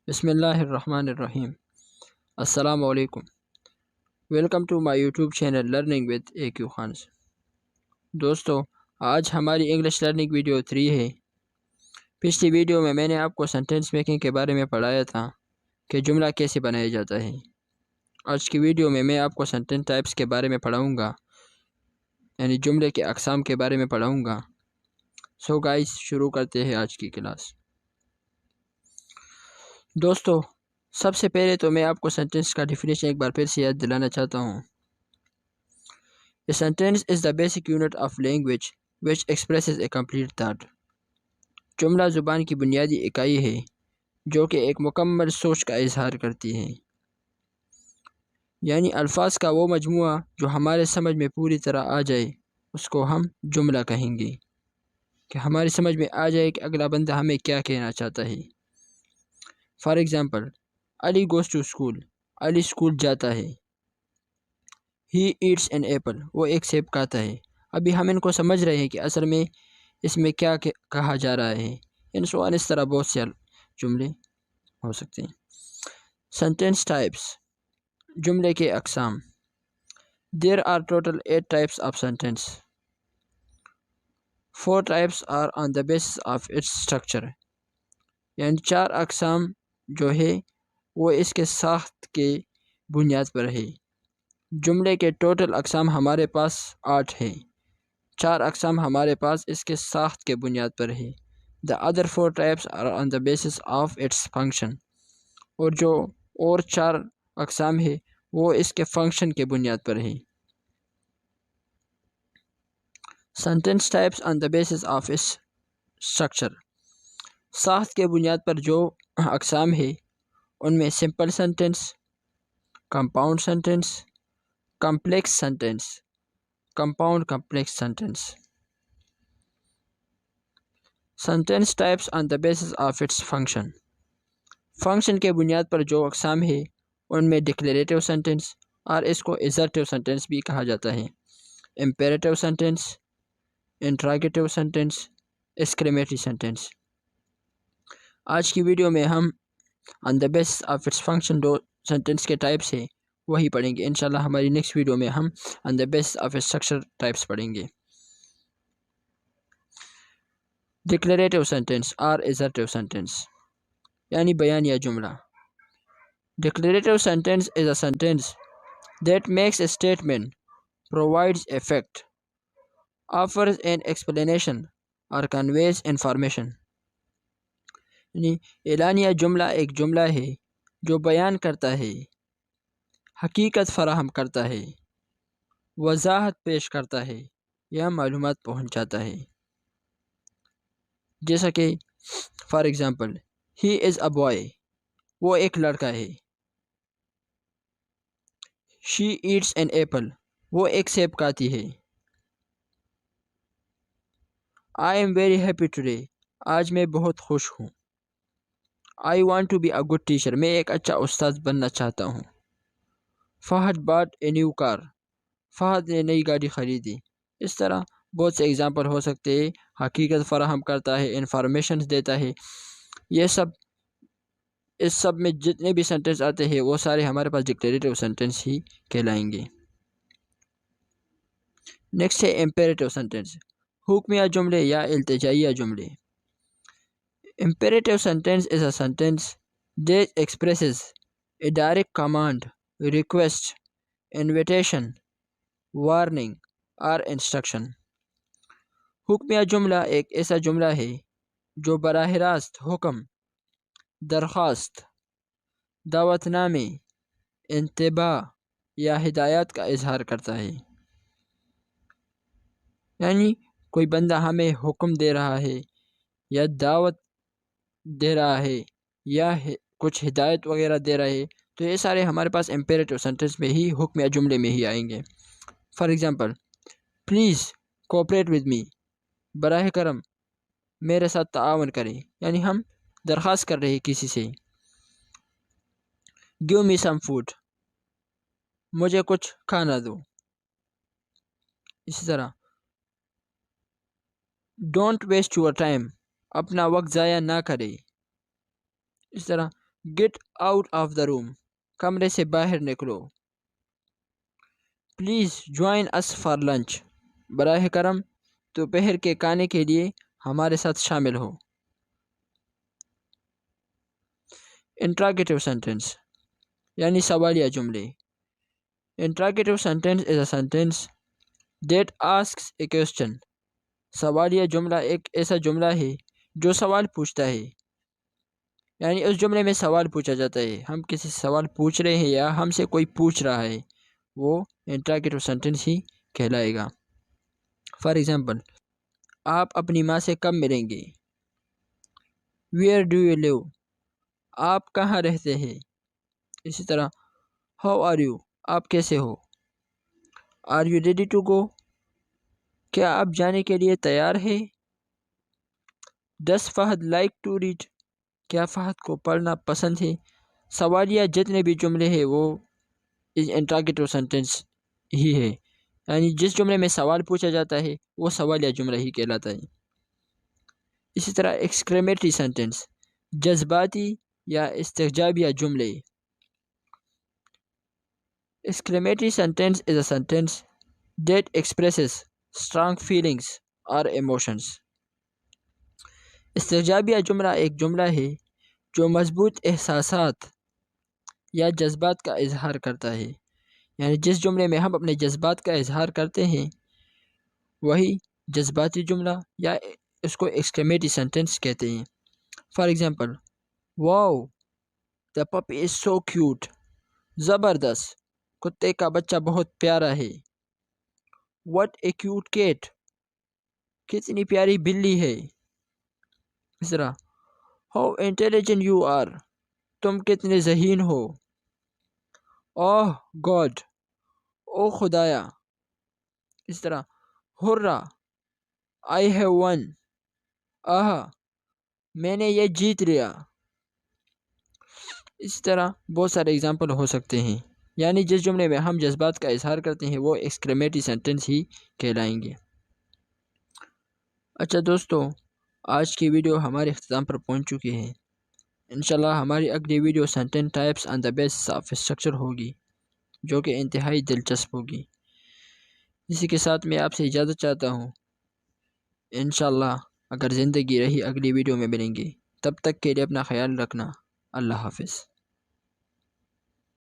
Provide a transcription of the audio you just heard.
بسم اللہ الرحمن الرحیم۔ السلام علیکم۔ Welcome to my YouTube channel learning with A Q Khan. دوستو، آج ہماری انگلش لرننگ ویڈیو 3 ہے۔ پچھلی ویڈیو میں نے آپ کو سینٹینس میکنگ کے بارے میں پڑھایا تھا کہ جملہ کیسے بنایا جاتا ہے۔ آج کی ویڈیو میں آپ کو سینٹینس ٹائپس کے بارے میں پڑھاؤں گا، یعنی جملے کے اقسام کے بارے میں پڑھاؤں گا۔ سو گائز، شروع کرتے ہیں آج کی کلاس۔ دوستو، سب سے پہلے تو میں آپ کو سینٹینس کا ڈیفینیشن ایک بار پھر سے یاد دلانا چاہتا ہوں۔ A sentence is the basic unit of language which expresses a complete thought۔ جملہ زبان کی بنیادی اکائی ہے جو کہ ایک مکمل سوچ کا اظہار کرتی ہے، یعنی الفاظ کا وہ مجموعہ جو ہمارے سمجھ میں پوری طرح آ جائے اس کو ہم جملہ کہیں گے، کہ ہماری سمجھ میں آ جائے کہ اگلا بندہ ہمیں کیا کہنا چاہتا ہے۔ For example, Ali goes to school, Ali school جاتا ہے۔ ہی ایٹس این ایپل، وہ ایک سیب کھاتا ہے۔ ابھی ہم ان کو سمجھ رہے ہیں کہ اصل میں اس میں کیا کہا جا رہا ہے۔ اس طرح بہت سے جملے ہو سکتے ہیں۔ سینٹینس ٹائپس، جملے کے اقسام۔ There are total 8 types of sentence. 4 types are on the basis of its structure, یعنی 4 اقسام جو ہے وہ اس کے ساخت کے بنیاد پر ہے۔ جملے کے ٹوٹل اقسام ہمارے پاس 8 ہیں، 4 اقسام ہمارے پاس اس کے ساخت کے بنیاد پر ہے۔ The other 4 types are on the basis of its function، اور جو اور 4 اقسام ہے وہ اس کے فنکشن کے بنیاد پر ہے۔ Sentence types on the basis of its structure، ساخت کے بنیاد پر جو اقسام ہے ان میں simple sentence, compound sentence, complex sentence, compound complex sentence. Sentence types on the basis of its function, function کے بنیاد پر جو اقسام ہے ان میں ڈکلیریٹو سینٹینس، اور اس کو ایزرٹیو سینٹینس بھی کہا جاتا ہے، imperative sentence, interrogative sentence, exclamatory sentence. آج کی ویڈیو میں ہم on the basis of its function جو سینٹینس کے ٹائپس ہیں وہی پڑھیں گے۔ انشاءاللہ ہماری نیکسٹ ویڈیو میں ہم on the basis of its structure types پڑھیں گے۔ ڈکلیریٹو سینٹینس اور ایزرٹیو سینٹینس، یعنی بیانیہ جملہ۔ Declarative sentence is a sentence that makes a statement, provides a fact, offers an explanation or conveys information۔ یعنی اعلانیہ جملہ ایک جملہ ہے جو بیان کرتا ہے، حقیقت فراہم کرتا ہے، وضاحت پیش کرتا ہے یا معلومات پہنچاتا ہے۔ جیسا کہ for example, he is a boy, وہ ایک لڑکا ہے۔ شی ایٹس این ایپل، وہ ایک سیب کھاتی ہے۔ I am very happy today, آج میں بہت خوش ہوں۔ I want to be a good teacher, میں ایک اچھا استاد بننا چاہتا ہوں۔ Fahad bought a new car, Fahad نے نئی گاڑی خریدی۔ اس طرح بہت سے ایگزامپل ہو سکتے ہیں۔ حقیقت فراہم کرتا ہے، انفارمیشنز دیتا ہے، یہ سب اس سب میں جتنے بھی سینٹینس آتے ہیں وہ سارے ہمارے پاس ڈکلیریٹو سینٹینس ہی کہلائیں گے۔ نیکسٹ ہے امپیریٹو سینٹینس، حکمیہ جملے یا التجائیہ جملے۔ Imperative sentence is a sentence that expresses a direct command, request, invitation, warning or instruction۔ حکمیہ جملہ ایک ایسا جملہ ہے جو براہ راست حکم، درخواست، دعوت نامے، انتباہ یا ہدایات کا اظہار کرتا ہے۔ یعنی کوئی بندہ ہمیں حکم دے رہا ہے یا دعوت دے رہا ہے یا کچھ ہدایت وغیرہ دے رہا ہے، تو یہ سارے ہمارے پاس امپیریٹو سینٹینس میں ہی، حکمیہ جملے میں ہی آئیں گے۔ For example, please cooperate with me, براہ کرم میرے ساتھ تعاون کریں، یعنی ہم درخواست کر رہے ہیں کسی سے۔ گیو می سم فوڈ، مجھے کچھ کھانا دو۔ اسی طرح ڈونٹ ویسٹ یور ٹائم، اپنا وقت ضائع نہ کرے۔ اس طرح Get out of the room. کمرے سے باہر نکلو. Please join us for lunch. براہ کرم دوپہر کے کھانے کے لیے ہمارے ساتھ شامل ہو. Interrogative sentence یعنی سوالیہ جملے. Interrogative sentence is a sentence that asks a question. سوالیہ جملہ ایک ایسا جملہ ہے جو سوال پوچھتا ہے، یعنی اس جملے میں سوال پوچھا جاتا ہے. ہم کسی سوال پوچھ رہے ہیں یا ہم سے کوئی پوچھ رہا ہے، وہ انٹراگیٹو سینٹنس ہی کہلائے گا. فار ایگزامپل، آپ اپنی ماں سے کب ملیں گے؟ ویئر ڈو یو لیو؟ آپ کہاں رہتے ہیں؟ اسی طرح ہاؤ آر یو؟ آپ کیسے ہو؟ Are you ready to go? کیا آپ جانے کے لیے تیار ہے؟ Does Fahad like to read? کیا فہد کو پڑھنا پسند ہے؟ سوالیہ جتنے بھی جملے ہیں وہ انٹراگیٹو سینٹنس ہی ہے، یعنی جس جملے میں سوال پوچھا جاتا ہے وہ سوالیہ جملہ ہی کہلاتا ہے. اسی طرح ایکسکلیمیٹری سینٹنس جذباتی یا استعجابیہ جملے. Exclamatory sentence is a sentence that expresses strong feelings or emotions. استعجابیہ جملہ ایک جملہ ہے جو مضبوط احساسات یا جذبات کا اظہار کرتا ہے، یعنی جس جملے میں ہم اپنے جذبات کا اظہار کرتے ہیں وہی جذباتی جملہ یا اس کو ایکسکلیمیٹری سینٹنس کہتے ہیں. For example, wow the puppy is so cute. زبردست، کتے کا بچہ بہت پیارا ہے. واٹ اے کیوٹ کیٹ، کتنی پیاری بلی ہے. اس طرح ہاؤ انٹیلیجنٹ یو آر، تم کتنے ذہین ہو. اوہ گاڈ، او خدایا. اس طرح ہرا آئی ہیو ون، آہا میں نے یہ جیت لیا. اس طرح بہت سارے اگزامپل ہو سکتے ہیں، یعنی جس جملے میں ہم جذبات کا اظہار کرتے ہیں وہ ایکسکلیمیٹری سینٹنس ہی کہلائیں گے. اچھا دوستو، آج کی ویڈیو ہمارے اختتام پر پہنچ چکی ہے. انشاءاللہ ہماری اگلی video sentence types on the basis of structure ہوگی، جو کہ انتہائی دلچسپ ہوگی. اسی کے ساتھ میں آپ سے اجازت چاہتا ہوں. انشاءاللہ اگر زندگی رہی اگلی ویڈیو میں ملیں گے. تب تک کے لیے اپنا خیال رکھنا. اللہ حافظ.